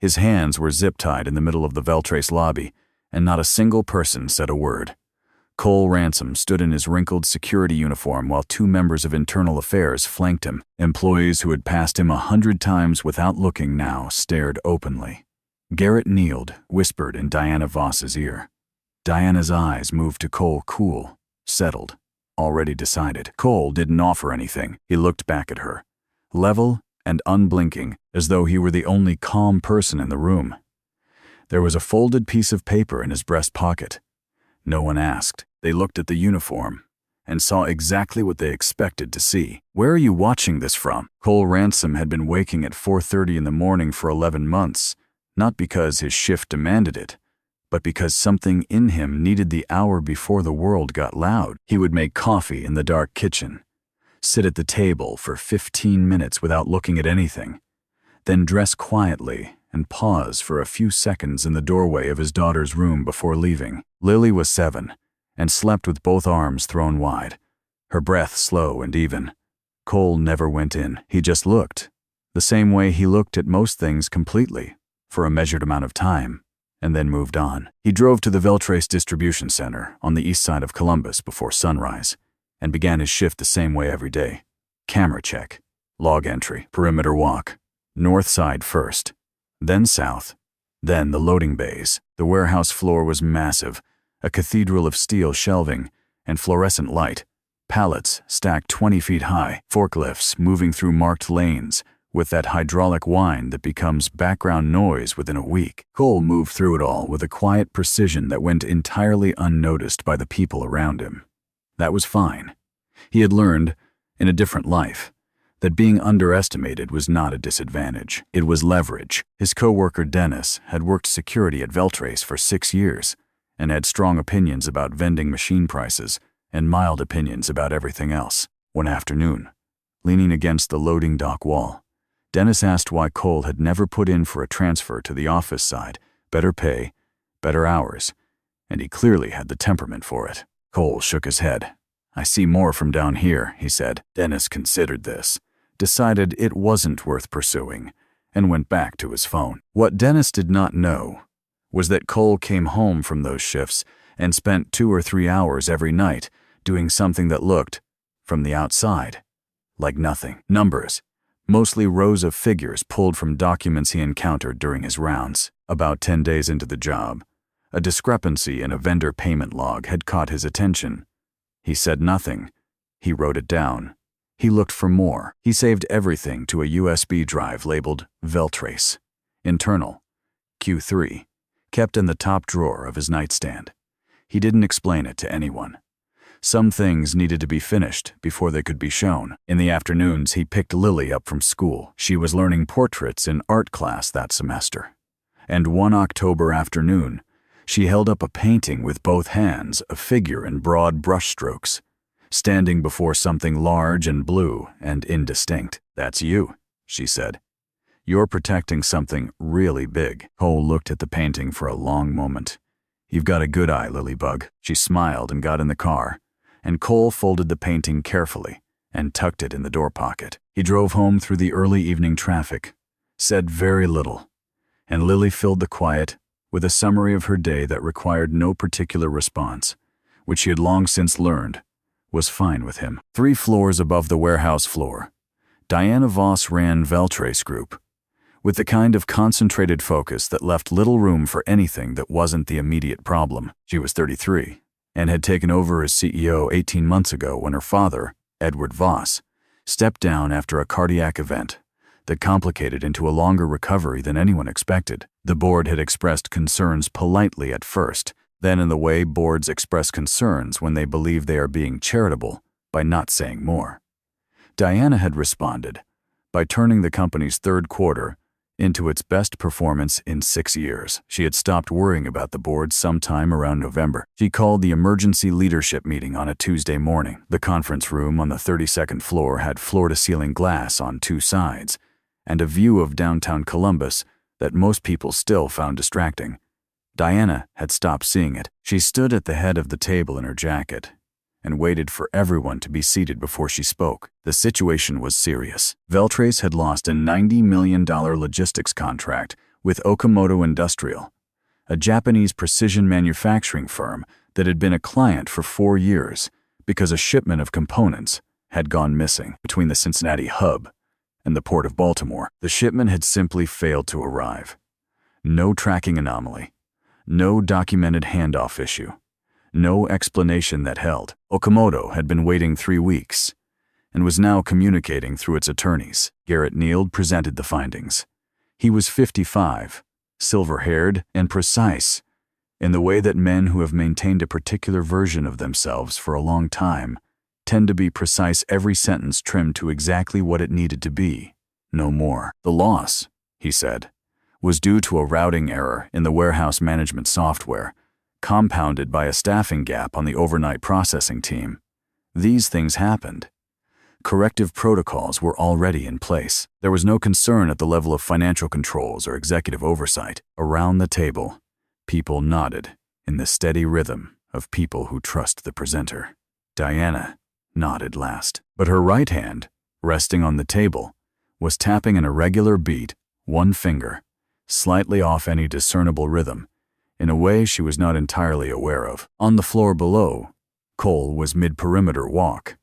His hands were zip-tied in the middle of the Veltrace lobby, and not a single person said a word. Cole Ransom stood in his wrinkled security uniform while 2 members of Internal Affairs flanked him. Employees who had passed him 100 times without looking now stared openly. Garrett kneeled, whispered in Diana Voss's ear. Diana's eyes moved to Cole, cool, settled, already decided. Cole didn't offer anything. He looked back at her, level and unblinking, as though he were the only calm person in the room. There was a folded piece of paper in his breast pocket. No one asked. They looked at the uniform and saw exactly what they expected to see. "Where are you watching this from?" Cole Ransom had been waking at 4:30 in the morning for 11 months, not because his shift demanded it, but because something in him needed the hour before the world got loud. He would make coffee in the dark kitchen, sit at the table for 15 minutes without looking at anything, then dress quietly and pause for a few seconds in the doorway of his daughter's room before leaving. Lily was 7 and slept with both arms thrown wide, her breath slow and even. Cole never went in. He just looked, the same way he looked at most things completely, for a measured amount of time, and then moved on. He drove to the Veltrace distribution center on the east side of Columbus before sunrise, and began his shift the same way every day. Camera check, log entry, perimeter walk, north side first, then south, then the loading bays. The warehouse floor was massive, a cathedral of steel shelving and fluorescent light, pallets stacked 20 feet high, forklifts moving through marked lanes with that hydraulic whine that becomes background noise within a week. Cole moved through it all with a quiet precision that went entirely unnoticed by the people around him. That was fine. He had learned, in a different life, that being underestimated was not a disadvantage. It was leverage. His coworker Dennis had worked security at Veltrace for 6 years and had strong opinions about vending machine prices and mild opinions about everything else. One afternoon, leaning against the loading dock wall, Dennis asked why Cole had never put in for a transfer to the office side, better pay, better hours, and he clearly had the temperament for it. Cole shook his head. "I see more from down here," he said. Dennis considered this, decided it wasn't worth pursuing, and went back to his phone. What Dennis did not know was that Cole came home from those shifts and spent 2 or 3 hours every night doing something that looked, from the outside, like nothing. Numbers, mostly rows of figures pulled from documents he encountered during his rounds. About 10 days into the job, a discrepancy in a vendor payment log had caught his attention. He said nothing. He wrote it down. He looked for more. He saved everything to a USB drive labeled Veltrace, internal, Q3, kept in the top drawer of his nightstand. He didn't explain it to anyone. Some things needed to be finished before they could be shown. In the afternoons, he picked Lily up from school. She was learning portraits in art class that semester. And one October afternoon, she held up a painting with both hands, a figure in broad brushstrokes, standing before something large and blue and indistinct. "That's you," she said. "You're protecting something really big." Cole looked at the painting for a long moment. "You've got a good eye, Lilybug." She smiled and got in the car, and Cole folded the painting carefully and tucked it in the door pocket. He drove home through the early evening traffic, said very little, and Lily filled the quiet with a summary of her day that required no particular response, which he had long since learned was fine with him. 3 floors above the warehouse floor, Diana Voss ran Veltrace Group, with the kind of concentrated focus that left little room for anything that wasn't the immediate problem. She was 33 and had taken over as CEO 18 months ago when her father, Edward Voss, stepped down after a cardiac event that complicated into a longer recovery than anyone expected. The board had expressed concerns politely at first, then in the way boards express concerns when they believe they are being charitable by not saying more. Diana had responded by turning the company's third quarter into its best performance in 6 years. She had stopped worrying about the board sometime around November. She called the emergency leadership meeting on a Tuesday morning. The conference room on the 32nd floor had floor-to-ceiling glass on 2 sides and a view of downtown Columbus that most people still found distracting. Diana had stopped seeing it. She stood at the head of the table in her jacket and waited for everyone to be seated before she spoke. The situation was serious. Veltrace had lost a $90 million logistics contract with Okamoto Industrial, a Japanese precision manufacturing firm that had been a client for 4 years because a shipment of components had gone missing between the Cincinnati hub and the port of Baltimore. The shipment had simply failed to arrive. No tracking anomaly, no documented handoff issue, no explanation that held. Okamoto had been waiting 3 weeks and was now communicating through its attorneys. Garrett Neild presented the findings. He was 55, silver-haired, and precise in the way that men who have maintained a particular version of themselves for a long time tend to be precise, every sentence trimmed to exactly what it needed to be, no more. The loss, he said, was due to a routing error in the warehouse management software, compounded by a staffing gap on the overnight processing team. These things happened. Corrective protocols were already in place. There was no concern at the level of financial controls or executive oversight. Around the table, people nodded in the steady rhythm of people who trust the presenter. Diana nodded last, but her right hand, resting on the table, was tapping an irregular beat, one finger, slightly off any discernible rhythm, in a way she was not entirely aware of. On the floor below, Cole was mid-perimeter walk.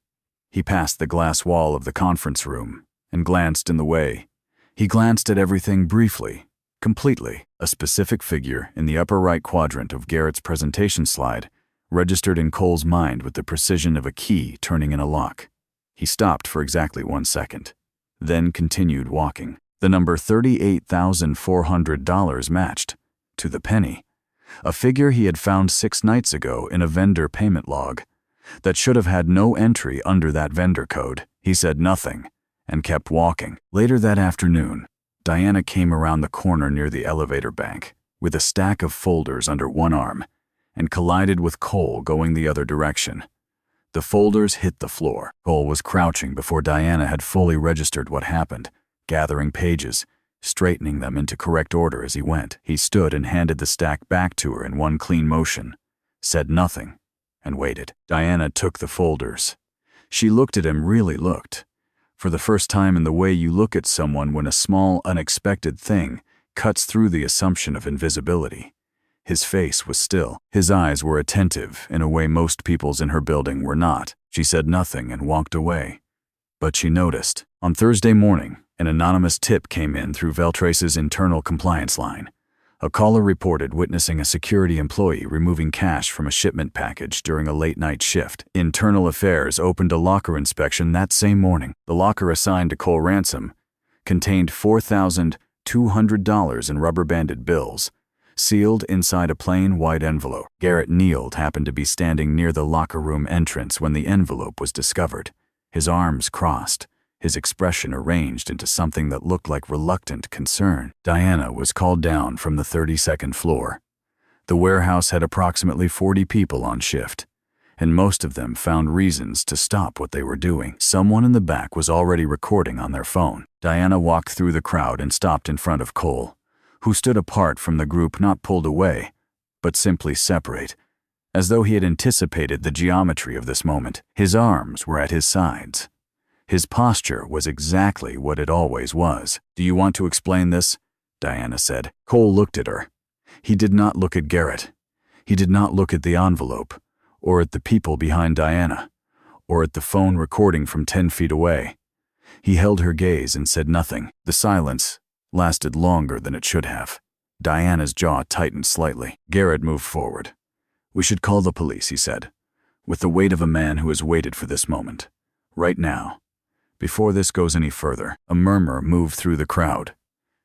He passed the glass wall of the conference room and glanced in the way. He glanced at everything briefly, completely. A specific figure in the upper right quadrant of Garrett's presentation slide registered in Cole's mind with the precision of a key turning in a lock. He stopped for exactly 1 second, then continued walking. The number $38,400 matched, to the penny, a figure he had found 6 nights ago in a vendor payment log that should have had no entry under that vendor code. He said nothing and kept walking. Later that afternoon, Diana came around the corner near the elevator bank with a stack of folders under one arm and collided with Cole going the other direction. The folders hit the floor. Cole was crouching before Diana had fully registered what happened, gathering pages, straightening them into correct order as he went. He stood and handed the stack back to her in one clean motion, said nothing, and waited. Diana took the folders. She looked at him, really looked, for the first time in the way you look at someone when a small, unexpected thing cuts through the assumption of invisibility. His face was still. His eyes were attentive in a way most people's in her building were not. She said nothing and walked away. But she noticed. On Thursday morning, an anonymous tip came in through Veltrace's internal compliance line. A caller reported witnessing a security employee removing cash from a shipment package during a late-night shift. Internal Affairs opened a locker inspection that same morning. The locker assigned to Cole Ransom contained $4,200 in rubber-banded bills, sealed inside a plain white envelope. Garrett Neild happened to be standing near the locker room entrance when the envelope was discovered, his arms crossed, his expression arranged into something that looked like reluctant concern. Diana was called down from the 32nd floor. The warehouse had approximately 40 people on shift, and most of them found reasons to stop what they were doing. Someone in the back was already recording on their phone. Diana walked through the crowd and stopped in front of Cole, who stood apart from the group, not pulled away, but simply separate, as though he had anticipated the geometry of this moment. His arms were at his sides. His posture was exactly what it always was. "Do you want to explain this?" Diana said. Cole looked at her. He did not look at Garrett. He did not look at the envelope, or at the people behind Diana, or at the phone recording from 10 feet away. He held her gaze and said nothing. The silence lasted longer than it should have. Diana's jaw tightened slightly. Garrett moved forward. "We should call the police," he said, with the weight of a man who has waited for this moment. "Right now. Before this goes any further." A murmur moved through the crowd.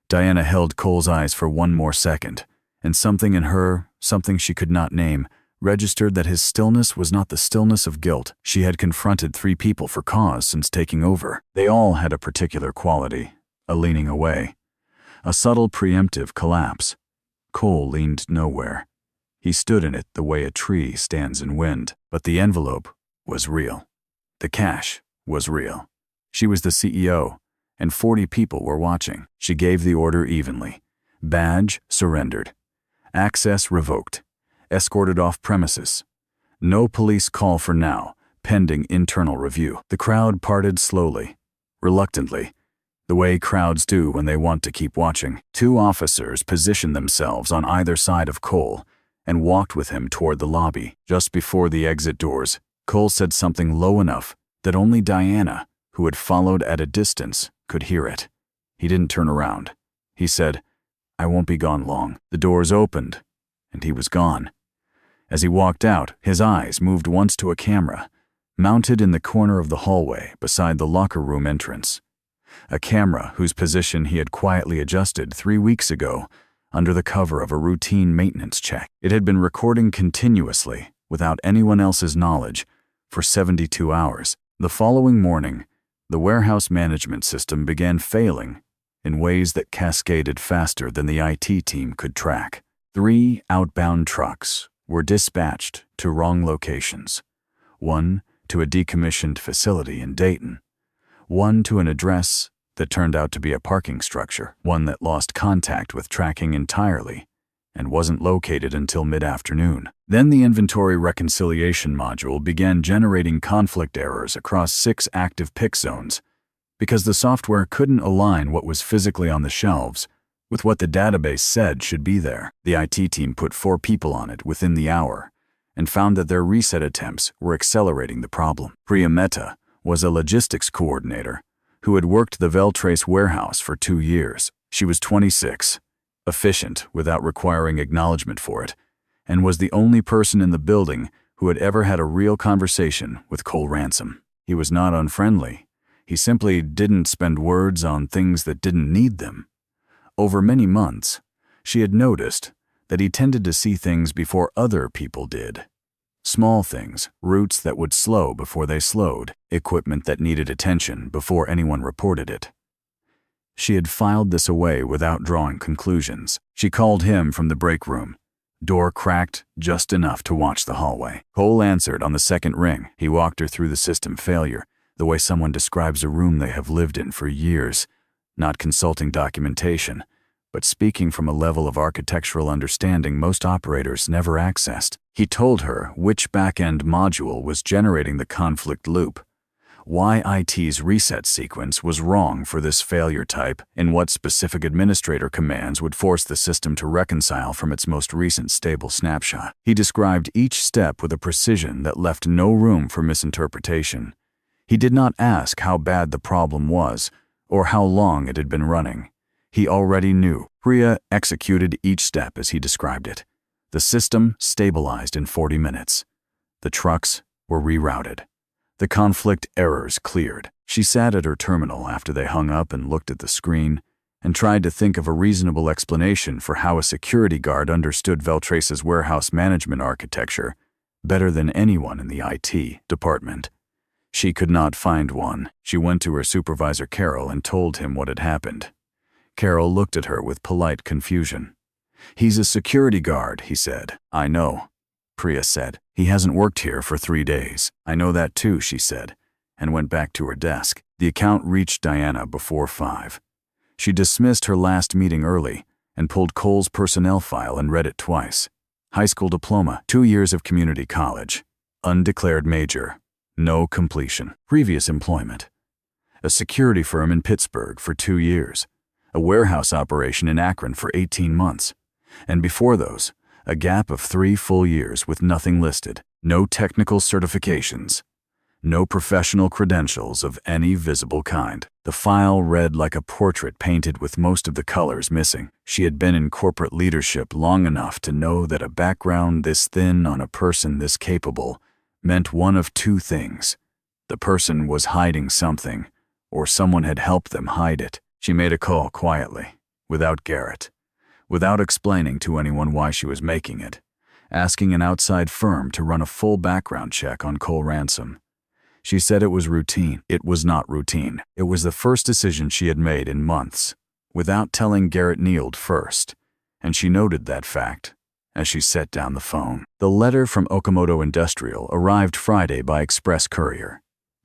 Diana held Cole's eyes for one more second, and something in her, something she could not name, registered that his stillness was not the stillness of guilt. She had confronted 3 people for cause since taking over. They all had a particular quality, a leaning away, a subtle preemptive collapse. Cole leaned nowhere. He stood in it the way a tree stands in wind. But the envelope was real. The cash was real. She was the CEO, and 40 people were watching. She gave the order evenly. Badge surrendered. Access revoked. Escorted off premises. No police call for now, pending internal review. The crowd parted slowly, reluctantly. the way crowds do when they want to keep watching. 2 officers positioned themselves on either side of Cole and walked with him toward the lobby. Just before the exit doors, Cole said something low enough that only Diana, who had followed at a distance, could hear it. He didn't turn around. He said, "I won't be gone long." The doors opened, and he was gone. As he walked out, his eyes moved once to a camera, mounted in the corner of the hallway beside the locker room entrance. A camera whose position he had quietly adjusted 3 weeks ago under the cover of a routine maintenance check. It had been recording continuously, without anyone else's knowledge, for 72 hours. The following morning, the warehouse management system began failing in ways that cascaded faster than the IT team could track. 3 outbound trucks were dispatched to wrong locations. 1 to a decommissioned facility in Dayton. 1 to an address that turned out to be a parking structure. 1 that lost contact with tracking entirely and wasn't located until mid-afternoon. Then the inventory reconciliation module began generating conflict errors across 6 active pick zones because the software couldn't align what was physically on the shelves with what the database said should be there. The IT team put 4 people on it within the hour and found that their reset attempts were accelerating the problem. Priya Mehta was a logistics coordinator who had worked the Veltrace warehouse for 2 years. She was 26, efficient without requiring acknowledgement for it, and was the only person in the building who had ever had a real conversation with Cole Ransom. He was not unfriendly. He simply didn't spend words on things that didn't need them. Over many months, she had noticed that he tended to see things before other people did. Small things, routes that would slow before they slowed, equipment that needed attention before anyone reported it. She had filed this away without drawing conclusions. She called him from the break room. Door cracked just enough to watch the hallway. Cole answered on the second ring. He walked her through the system failure, the way someone describes a room they have lived in for years, not consulting documentation, but speaking from a level of architectural understanding most operators never accessed. He told her which back-end module was generating the conflict loop, why IT's reset sequence was wrong for this failure type, and what specific administrator commands would force the system to reconcile from its most recent stable snapshot. He described each step with a precision that left no room for misinterpretation. He did not ask how bad the problem was or how long it had been running. He already knew. Priya executed each step as he described it. The system stabilized in 40 minutes. The trucks were rerouted. The conflict errors cleared. She sat at her terminal after they hung up and looked at the screen and tried to think of a reasonable explanation for how a security guard understood Veltrace's warehouse management architecture better than anyone in the IT department. She could not find one. She went to her supervisor Carol and told him what had happened. Carol looked at her with polite confusion. "He's a security guard," he said. "I know," Priya said. "He hasn't worked here for 3 days." "I know that too," she said, and went back to her desk. The account reached Diana before 5. She dismissed her last meeting early and pulled Cole's personnel file and read it twice. High school diploma, 2 years of community college, undeclared major, no completion. Previous employment: a security firm in Pittsburgh for 2 years, a warehouse operation in Akron for 18 months, and before those, a gap of 3 full years with nothing listed, no technical certifications, no professional credentials of any visible kind. The file read like a portrait painted with most of the colors missing. She had been in corporate leadership long enough to know that a background this thin on a person this capable meant one of 2 things. The person was hiding something, or someone had helped them hide it. She made a call quietly, without Garrett, without explaining to anyone why she was making it, asking an outside firm to run a full background check on Cole Ransom. She said it was routine. It was not routine. It was the first decision she had made in months, without telling Garrett Neild first, and she noted that fact as she set down the phone. The letter from Okamoto Industrial arrived Friday by express courier.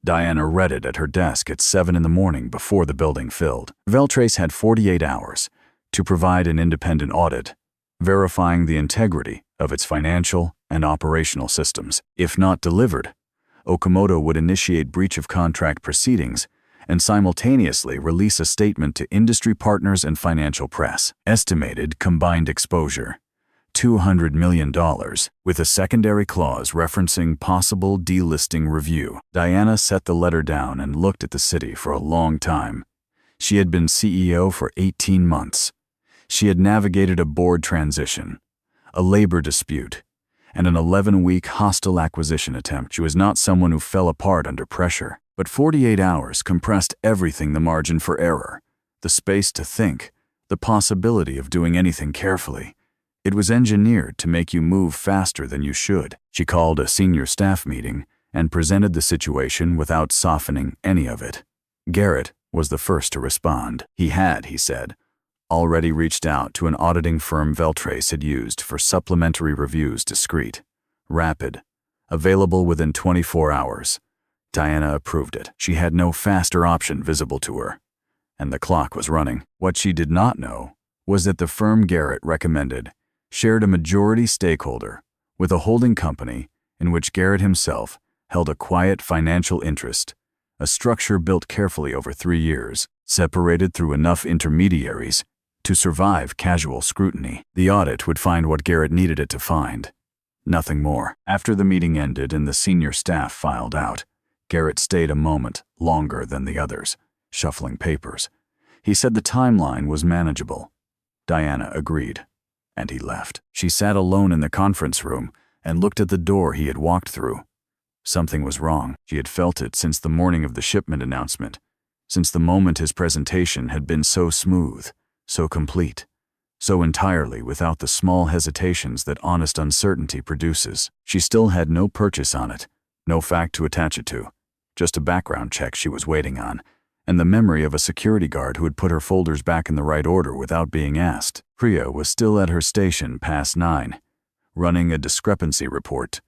Diana read it at her desk at 7 in the morning before the building filled. Veltrace had 48 hours to provide an independent audit, verifying the integrity of its financial and operational systems. If not delivered, Okamoto would initiate breach of contract proceedings and simultaneously release a statement to industry partners and financial press. Estimated combined exposure: $200 million, with a secondary clause referencing possible delisting review. Diana set the letter down and looked at the city for a long time. She had been CEO for 18 months. She had navigated a board transition, a labor dispute, and an 11-week hostile acquisition attempt. She was not someone who fell apart under pressure, but 48 hours compressed everything: the margin for error, the space to think, the possibility of doing anything carefully. It was engineered to make you move faster than you should. She called a senior staff meeting and presented the situation without softening any of it. Garrett was the first to respond. He said, already reached out to an auditing firm Veltrace had used for supplementary reviews: discreet, rapid, available within 24 hours. Diana approved it. She had no faster option visible to her, and the clock was running. What she did not know was that the firm Garrett recommended shared a majority stakeholder with a holding company in which Garrett himself held a quiet financial interest, a structure built carefully over 3 years, separated through enough intermediaries to survive casual scrutiny. The audit would find what Garrett needed it to find, nothing more. After the meeting ended and the senior staff filed out, Garrett stayed a moment longer than the others, shuffling papers. He said the timeline was manageable. Diana agreed, and he left. She sat alone in the conference room and looked at the door he had walked through. Something was wrong. She had felt it since the morning of the shipment announcement, since the moment his presentation had been so smooth, so complete, so entirely without the small hesitations that honest uncertainty produces. She still had no purchase on it, no fact to attach it to, just a background check she was waiting on, and the memory of a security guard who had put her folders back in the right order without being asked. Priya was still at her station past 9, running a discrepancy report,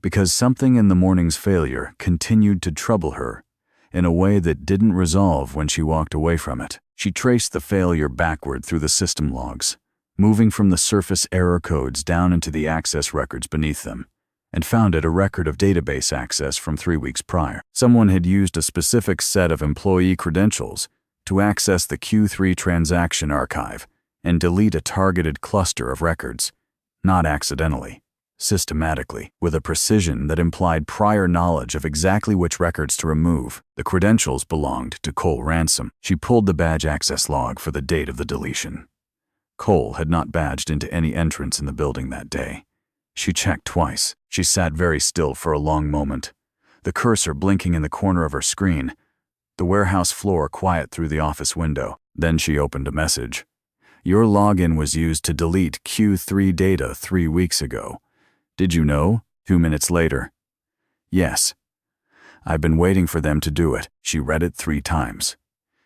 because something in the morning's failure continued to trouble her in a way that didn't resolve when she walked away from it. She traced the failure backward through the system logs, moving from the surface error codes down into the access records beneath them, and found it a record of database access from 3 weeks prior. Someone had used a specific set of employee credentials to access the Q3 transaction archive and delete a targeted cluster of records, not accidentally, systematically, with a precision that implied prior knowledge of exactly which records to remove. The credentials belonged to Cole Ransom. She pulled the badge access log for the date of the deletion. Cole had not badged into any entrance in the building that day. She checked twice. She sat very still for a long moment, the cursor blinking in the corner of her screen, the warehouse floor quiet through the office window. Then she opened a message. Your login was used to delete Q3 data 3 weeks ago. Did you know? 2 minutes later. Yes. I've been waiting for them to do it. She read it 3 times.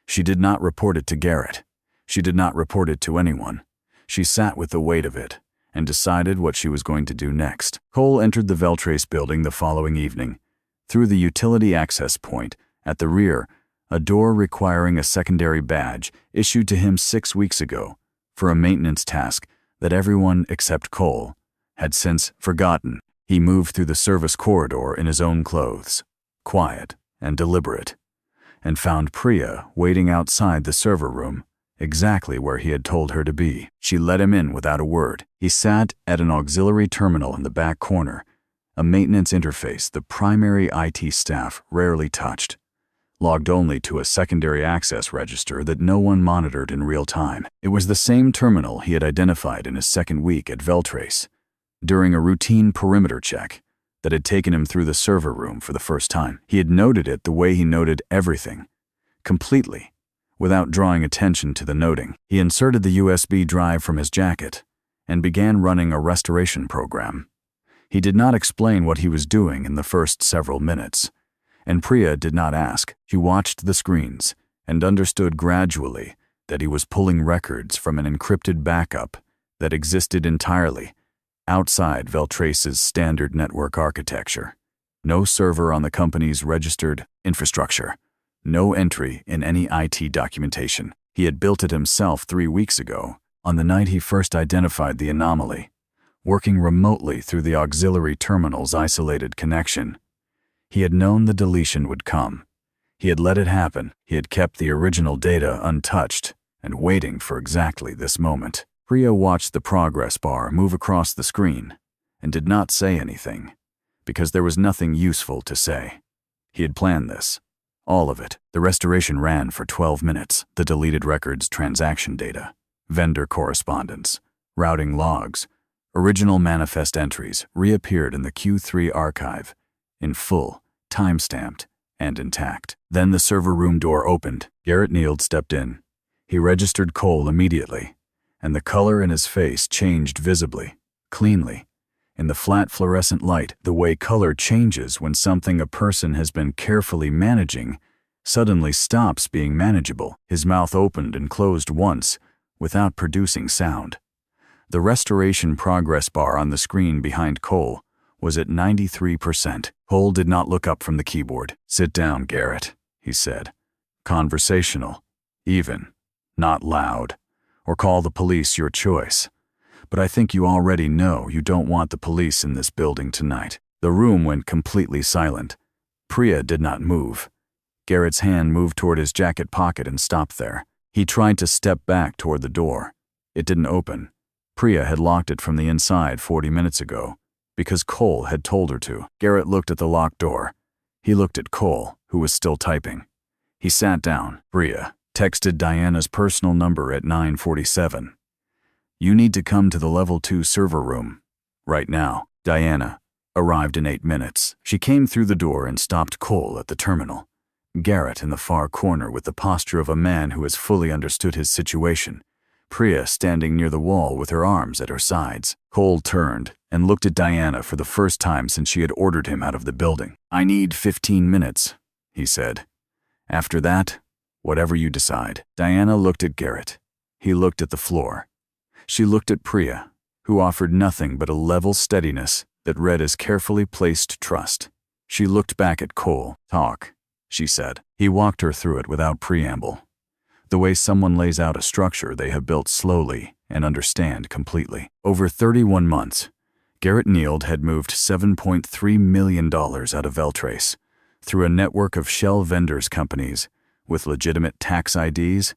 She did not report it to Garrett. She did not report it to anyone. She sat with the weight of it and decided what she was going to do next. Cole entered the Veltrace building the following evening. Through the utility access point, at the rear, a door requiring a secondary badge issued to him 6 weeks ago for a maintenance task that everyone except Cole had since forgotten. He moved through the service corridor in his own clothes, quiet and deliberate, and found Priya waiting outside the server room, exactly where he had told her to be. She let him in without a word. He sat at an auxiliary terminal in the back corner, a maintenance interface the primary IT staff rarely touched, logged only to a secondary access register that no one monitored in real time. It was the same terminal he had identified in his second week at Veltrace, during a routine perimeter check that had taken him through the server room for the first time. He had noted it the way he noted everything, completely, without drawing attention to the noting. He inserted the USB drive from his jacket and began running a restoration program. He did not explain what he was doing in the first several minutes, and Priya did not ask. She watched the screens and understood gradually that he was pulling records from an encrypted backup that existed entirely outside Veltrace's standard network architecture. No server on the company's registered infrastructure. No entry in any IT documentation. He had built it himself 3 weeks ago, on the night he first identified the anomaly, working remotely through the auxiliary terminal's isolated connection. He had known the deletion would come. He had let it happen. He had kept the original data untouched and waiting for exactly this moment. Priya watched the progress bar move across the screen and did not say anything, because there was nothing useful to say. He had planned this. All of it. The restoration ran for 12 minutes. The deleted records, transaction data, vendor correspondence, routing logs, original manifest entries reappeared in the Q3 archive, in full, time-stamped, and intact. Then the server room door opened. Garrett Neild stepped in. He registered Cole immediately, and the color in his face changed visibly, cleanly. In the flat fluorescent light, the way color changes when something a person has been carefully managing suddenly stops being manageable. His mouth opened and closed once, without producing sound. The restoration progress bar on the screen behind Cole was at 93%. Cole did not look up from the keyboard. "Sit down, Garrett," he said. "Conversational, even, not loud. Or call the police, your choice. But I think you already know you don't want the police in this building tonight." The room went completely silent. Priya did not move. Garrett's hand moved toward his jacket pocket and stopped there. He tried to step back toward the door. It didn't open. Priya had locked it from the inside 40 minutes ago, because Cole had told her to. Garrett looked at the locked door. He looked at Cole, who was still typing. He sat down. Priya texted Diana's personal number at 9:47. "You need to come to the level 2 server room. Right now." Diana arrived in 8 minutes. She came through the door and stopped Cole at the terminal. Garrett in the far corner with the posture of a man who has fully understood his situation. Priya standing near the wall with her arms at her sides. Cole turned and looked at Diana for the first time since she had ordered him out of the building. "I need 15 minutes, he said. "After that, whatever you decide." Diana looked at Garrett. He looked at the floor. She looked at Priya, who offered nothing but a level steadiness that read as carefully placed trust. She looked back at Cole. "Talk," she said. He walked her through it without preamble. The way someone lays out a structure they have built slowly and understand completely. Over 31 months, Garrett Neild had moved $7.3 million out of Veltrace through a network of shell vendors companies with legitimate tax IDs,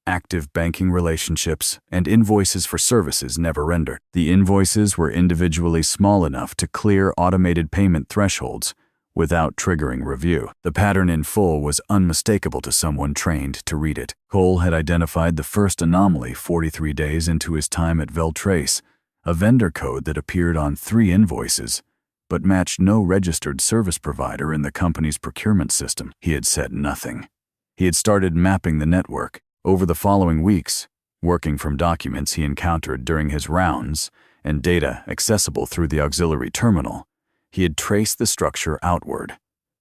active banking relationships, and invoices for services never rendered. The invoices were individually small enough to clear automated payment thresholds without triggering review. The pattern in full was unmistakable to someone trained to read it. Cole had identified the first anomaly 43 days into his time at Veltrace, a vendor code that appeared on 3 invoices, but matched no registered service provider in the company's procurement system. He had said nothing. He had started mapping the network. Over the following weeks, working from documents he encountered during his rounds and data accessible through the auxiliary terminal, he had traced the structure outward.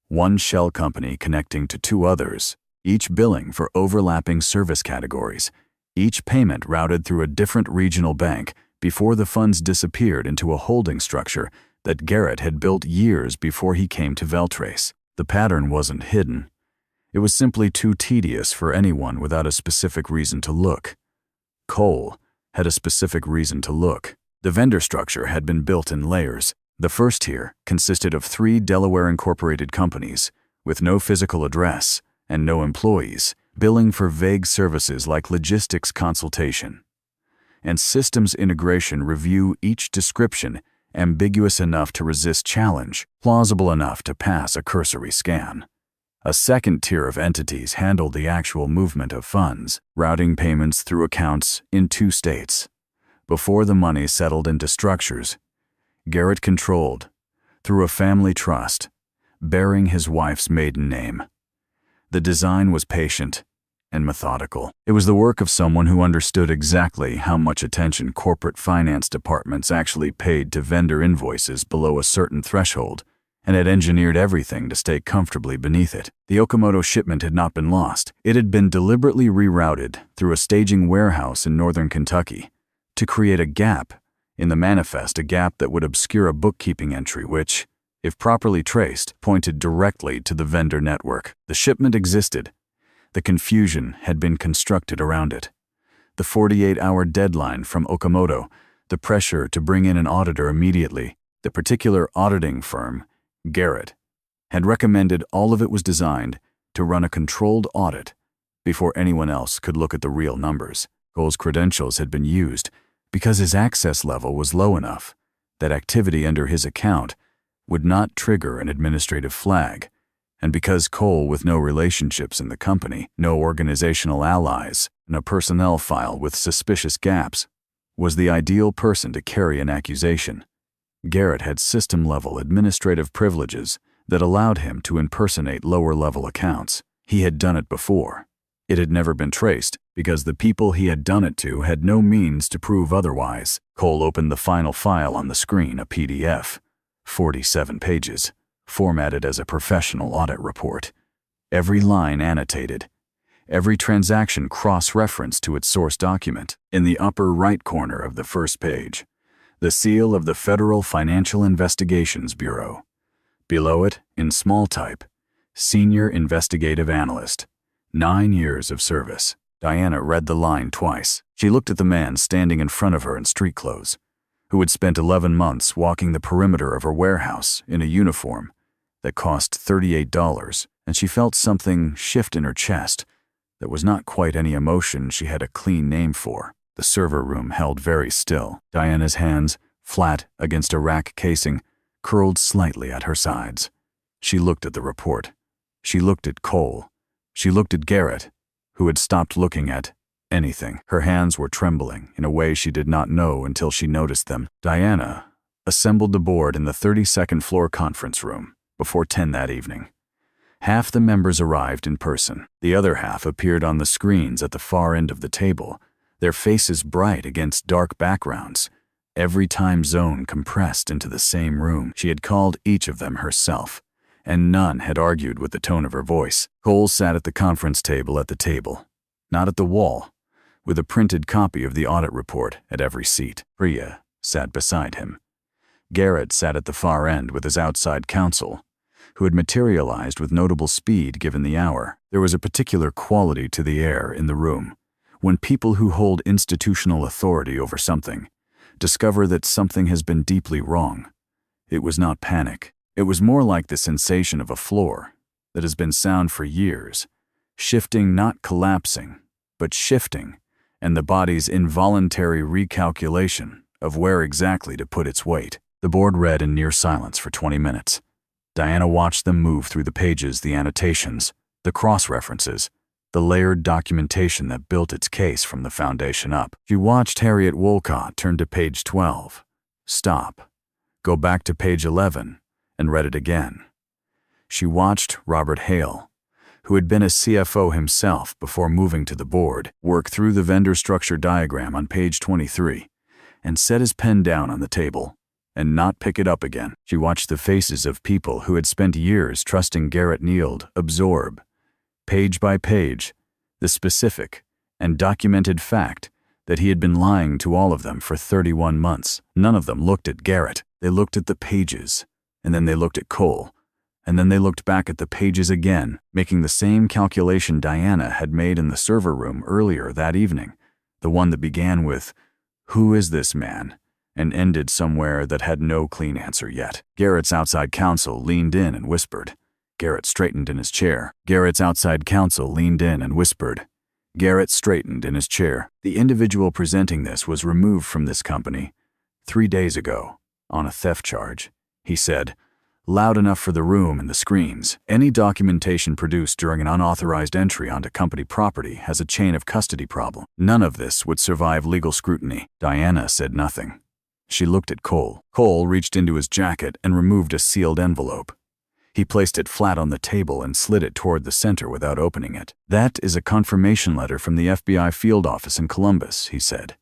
One shell company connecting to 2 others, each billing for overlapping service categories, each payment routed through a different regional bank before the funds disappeared into a holding structure that Garrett had built years before he came to Veltrace. The pattern wasn't hidden. It was simply too tedious for anyone without a specific reason to look. Cole had a specific reason to look. The vendor structure had been built in layers. The first tier consisted of 3 Delaware-incorporated companies with no physical address and no employees, billing for vague services like logistics consultation and systems integration review, each description ambiguous enough to resist challenge, plausible enough to pass a cursory scan. A second tier of entities handled the actual movement of funds, routing payments through accounts in 2 states. Before the money settled into structures, Garrett controlled, through a family trust, bearing his wife's maiden name. The design was patient and methodical. It was the work of someone who understood exactly how much attention corporate finance departments actually paid to vendor invoices below a certain threshold, and had engineered everything to stay comfortably beneath it. The Okamoto shipment had not been lost. It had been deliberately rerouted through a staging warehouse in northern Kentucky to create a gap in the manifest, a gap that would obscure a bookkeeping entry which, if properly traced, pointed directly to the vendor network. The shipment existed. The confusion had been constructed around it. The 48-hour deadline from Okamoto, the pressure to bring in an auditor immediately, the particular auditing firm, Garrett, had recommended all of it was designed to run a controlled audit before anyone else could look at the real numbers. Cole's credentials had been used because his access level was low enough that activity under his account would not trigger an administrative flag, and because Cole, with no relationships in the company, no organizational allies, and a personnel file with suspicious gaps, was the ideal person to carry an accusation. Garrett had system-level administrative privileges that allowed him to impersonate lower-level accounts. He had done it before. It had never been traced because the people he had done it to had no means to prove otherwise. Cole opened the final file on the screen, a PDF, 47 pages, formatted as a professional audit report. Every line annotated, every transaction cross-referenced to its source document. In the upper right corner of the first page, the seal of the Federal Financial Investigations Bureau. Below it, in small type, Senior Investigative Analyst, 9 years of service. Diana read the line twice. She looked at the man standing in front of her in street clothes, who had spent 11 months walking the perimeter of her warehouse in a uniform that cost $38, and she felt something shift in her chest that was not quite any emotion she had a clean name for. The server room held very still. Diana's hands, flat against a rack casing, curled slightly at her sides. She looked at the report. She looked at Cole. She looked at Garrett, who had stopped looking at anything. Her hands were trembling in a way she did not know until she noticed them. Diana assembled the board in the 32nd floor conference room before 10 that evening. Half the members arrived in person. The other half appeared on the screens at the far end of the table, their faces bright against dark backgrounds, every time zone compressed into the same room. She had called each of them herself, and none had argued with the tone of her voice. Cole sat at the conference table at the table, not at the wall, with a printed copy of the audit report at every seat. Priya sat beside him. Garrett sat at the far end with his outside counsel, who had materialized with notable speed given the hour. There was a particular quality to the air in the room when people who hold institutional authority over something discover that something has been deeply wrong. It was not panic. It was more like the sensation of a floor that has been sound for years, shifting, not collapsing, but shifting, and the body's involuntary recalculation of where exactly to put its weight. The board read in near silence for 20 minutes. Diana watched them move through the pages, the annotations, the cross-references, the layered documentation that built its case from the foundation up. She watched Harriet Wolcott turn to page 12, stop, go back to page 11, and read it again. She watched Robert Hale, who had been a CFO himself before moving to the board, work through the vendor structure diagram on page 23 and set his pen down on the table and not pick it up again. She watched the faces of people who had spent years trusting Garrett Neild absorb, page by page, the specific and documented fact that he had been lying to all of them for 31 months. None of them looked at Garrett. They looked at the pages, and then they looked at Cole, and then they looked back at the pages again, making the same calculation Diana had made in the server room earlier that evening, the one that began with, "Who is this man?" and ended somewhere that had no clean answer yet. Garrett's outside counsel leaned in and whispered. Garrett straightened in his chair. Garrett's outside counsel leaned in and whispered. Garrett straightened in his chair. The individual presenting this was removed from this company 3 days ago on a theft charge, he said, loud enough for the room and the screens. Any documentation produced during an unauthorized entry onto company property has a chain of custody problem. None of this would survive legal scrutiny. Diana said nothing. She looked at Cole. Cole reached into his jacket and removed a sealed envelope. He placed it flat on the table and slid it toward the center without opening it. That is a confirmation letter from the FBI field office in Columbus, he said.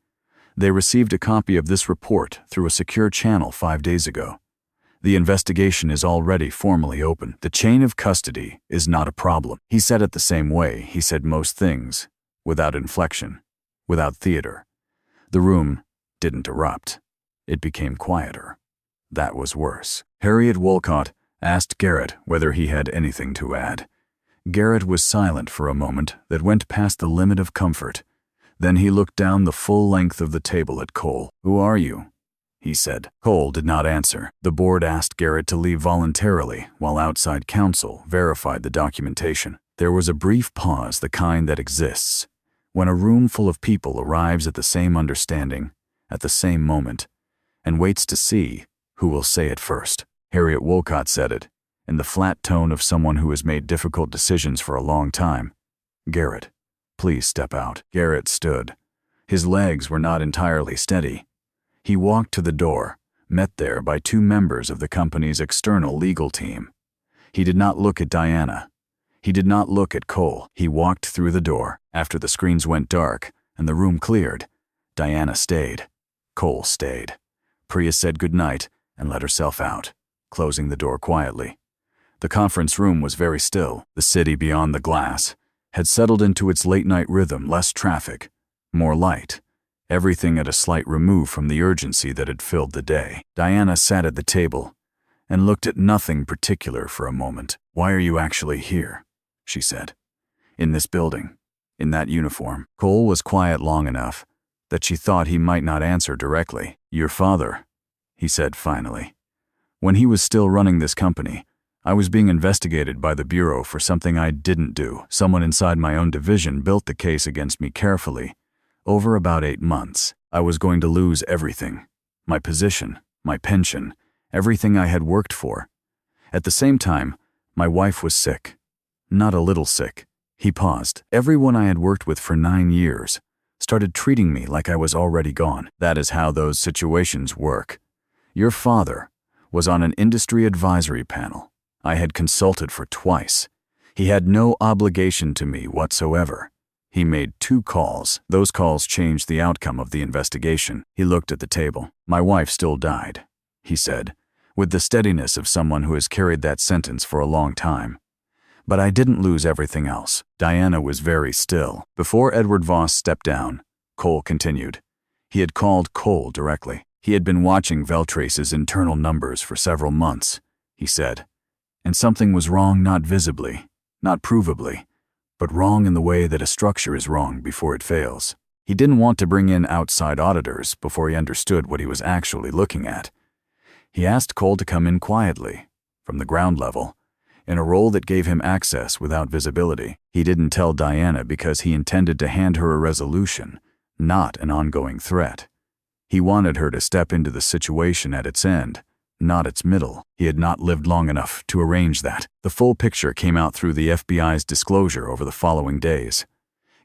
They received a copy of this report through a secure channel 5 days ago. The investigation is already formally open. The chain of custody is not a problem. He said it the same way he said most things, without inflection, without theater. The room didn't erupt. It became quieter. That was worse. Harriet Wolcott asked Garrett whether he had anything to add. Garrett was silent for a moment that went past the limit of comfort. Then he looked down the full length of the table at Cole. "Who are you?" he said. Cole did not answer. The board asked Garrett to leave voluntarily while outside counsel verified the documentation. There was a brief pause, the kind that exists when a room full of people arrives at the same understanding, at the same moment, and waits to see who will say it first. Harriet Wolcott said it, in the flat tone of someone who has made difficult decisions for a long time. "Garrett, please step out." Garrett stood. His legs were not entirely steady. He walked to the door, met there by two members of the company's external legal team. He did not look at Diana. He did not look at Cole. He walked through the door. After the screens went dark and the room cleared, Diana stayed. Cole stayed. Priya said goodnight and let herself out, closing the door quietly. The conference room was very still. The city beyond the glass had settled into its late-night rhythm, less traffic, more light, everything at a slight remove from the urgency that had filled the day. Diana sat at the table and looked at nothing particular for a moment. "Why are you actually here?" she said. "In this building, in that uniform." Cole was quiet long enough that she thought he might not answer directly. "Your father," he said finally. "When he was still running this company, I was being investigated by the Bureau for something I didn't do. Someone inside my own division built the case against me carefully. Over about 8 months, I was going to lose everything. My position, my pension, everything I had worked for. At the same time, my wife was sick. Not a little sick." He paused. "Everyone I had worked with for 9 years started treating me like I was already gone. That is how those situations work. Your father was on an industry advisory panel I had consulted for twice. He had no obligation to me whatsoever. He made 2 calls. Those calls changed the outcome of the investigation." He looked at the table. "My wife still died," he said, with the steadiness of someone who has carried that sentence for a long time. "But I didn't lose everything else." Diana was very still. Before Edward Voss stepped down, Cole continued. He had called Cole directly. He had been watching Veltrace's internal numbers for several months, he said, and something was wrong, not visibly, not provably, but wrong in the way that a structure is wrong before it fails. He didn't want to bring in outside auditors before he understood what he was actually looking at. He asked Cole to come in quietly, from the ground level, in a role that gave him access without visibility. He didn't tell Diana because he intended to hand her a resolution, not an ongoing threat. He wanted her to step into the situation at its end, not its middle. He had not lived long enough to arrange that. The full picture came out through the FBI's disclosure over the following days.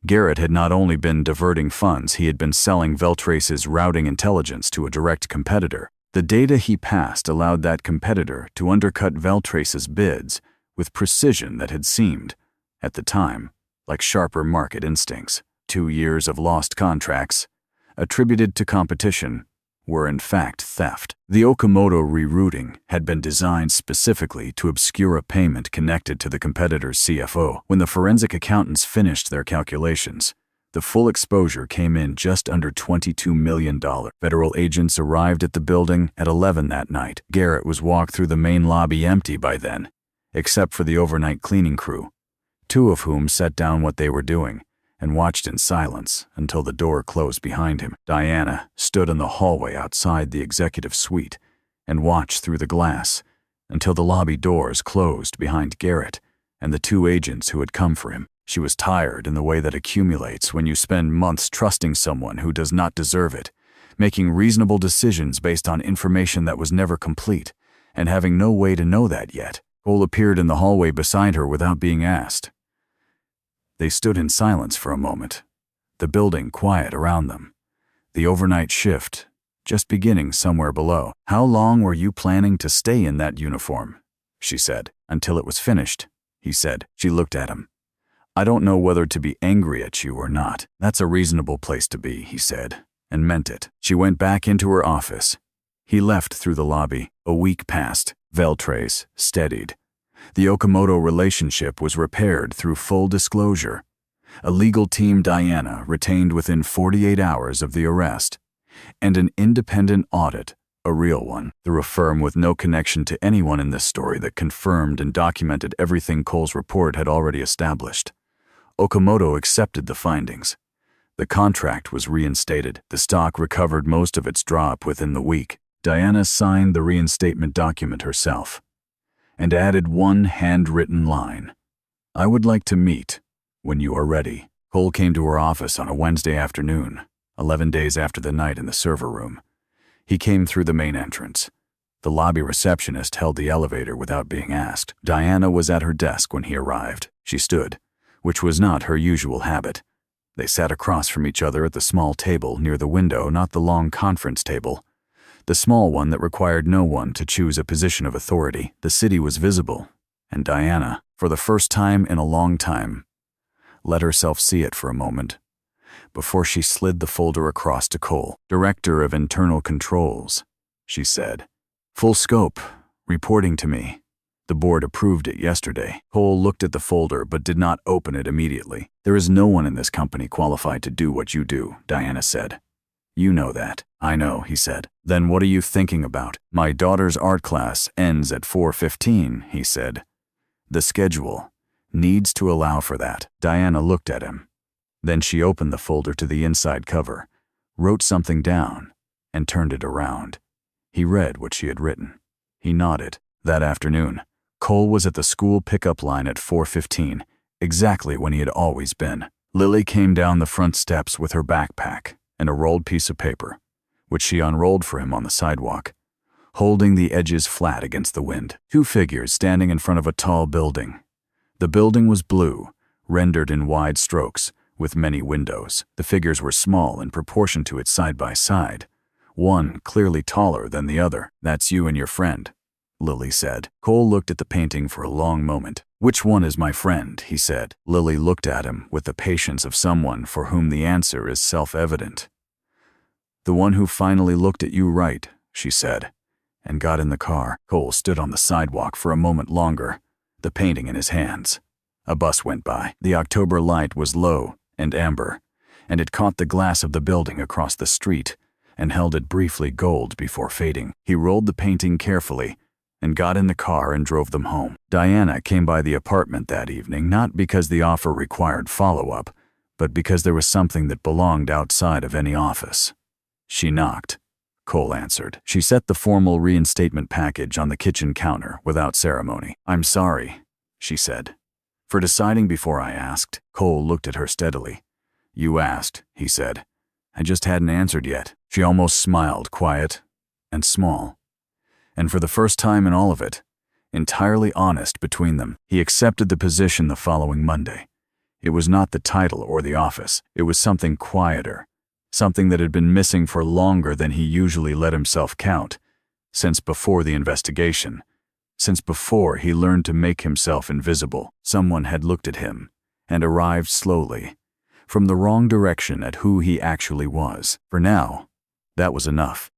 Garrett had not only been diverting funds, he had been selling Veltrace's routing intelligence to a direct competitor. The data he passed allowed that competitor to undercut Veltrace's bids with precision that had seemed, at the time, like sharper market instincts. 2 years of lost contracts, attributed to competition, were in fact theft. The Okamoto rerouting had been designed specifically to obscure a payment connected to the competitor's CFO. When the forensic accountants finished their calculations, the full exposure came in just under $22 million. Federal agents arrived at the building at 11 that night. Garrett was walked through the main lobby empty by then, except for the overnight cleaning crew, 2 of whom set down what they were doing and watched in silence until the door closed behind him. Diana stood in the hallway outside the executive suite and watched through the glass until the lobby doors closed behind Garrett and the 2 agents who had come for him. She was tired in the way that accumulates when you spend months trusting someone who does not deserve it, making reasonable decisions based on information that was never complete, and having no way to know that yet. Cole appeared in the hallway beside her without being asked. They stood in silence for a moment, the building quiet around them, the overnight shift just beginning somewhere below. "How long were you planning to stay in that uniform?" she said. "Until it was finished," he said. She looked at him. "I don't know whether to be angry at you or not." "That's a reasonable place to be," he said, and meant it. She went back into her office. He left through the lobby. A week passed. Veltrace steadied. The Okamoto relationship was repaired through full disclosure. A legal team Diana retained within 48 hours of the arrest, and an independent audit, a real one, through a firm with no connection to anyone in this story that confirmed and documented everything Cole's report had already established. Okamoto accepted the findings. The contract was reinstated. The stock recovered most of its drop within the week. Diana signed the reinstatement document herself and added one handwritten line. "I would like to meet when you are ready." Cole came to her office on a Wednesday afternoon, 11 days after the night in the server room. He came through the main entrance. The lobby receptionist held the elevator without being asked. Diana was at her desk when he arrived. She stood, which was not her usual habit. They sat across from each other at the small table near the window, not the long conference table. The small one that required no one to choose a position of authority. The city was visible, and Diana, for the first time in a long time, let herself see it for a moment before she slid the folder across to Cole. "Director of Internal Controls," she said. "Full scope, reporting to me. The board approved it yesterday." Cole looked at the folder but did not open it immediately. "There is no one in this company qualified to do what you do," Diana said. "You know that." "I know," he said. "Then what are you thinking about?" "My daughter's art class ends at 4:15, he said. "The schedule needs to allow for that." Diana looked at him. Then she opened the folder to the inside cover, wrote something down, and turned it around. He read what she had written. He nodded. That afternoon, Cole was at the school pickup line at 4:15, exactly when he had always been. Lily came down the front steps with her backpack and a rolled piece of paper, which she unrolled for him on the sidewalk, holding the edges flat against the wind. Two figures standing in front of a tall building. The building was blue, rendered in wide strokes, with many windows. The figures were small in proportion to it side by side, one clearly taller than the other. "That's you and your friend," Lily said. Cole looked at the painting for a long moment. "Which one is my friend?" he said. Lily looked at him with the patience of someone for whom the answer is self-evident. "The one who finally looked at you right," she said, and got in the car. Cole stood on the sidewalk for a moment longer, the painting in his hands. A bus went by. The October light was low and amber, and it caught the glass of the building across the street and held it briefly gold before fading. He rolled the painting carefully and got in the car and drove them home. Diana came by the apartment that evening, not because the offer required follow-up, but because there was something that belonged outside of any office. She knocked. Cole answered. She set the formal reinstatement package on the kitchen counter without ceremony. "I'm sorry," she said, "for deciding before I asked." Cole looked at her steadily. "You asked," he said. "I just hadn't answered yet." She almost smiled, quiet and small. And for the first time in all of it, entirely honest between them. He accepted the position the following Monday. It was not the title or the office. It was something quieter, something that had been missing for longer than he usually let himself count, since before the investigation, since before he learned to make himself invisible. Someone had looked at him and arrived slowly, from the wrong direction at who he actually was. For now, that was enough.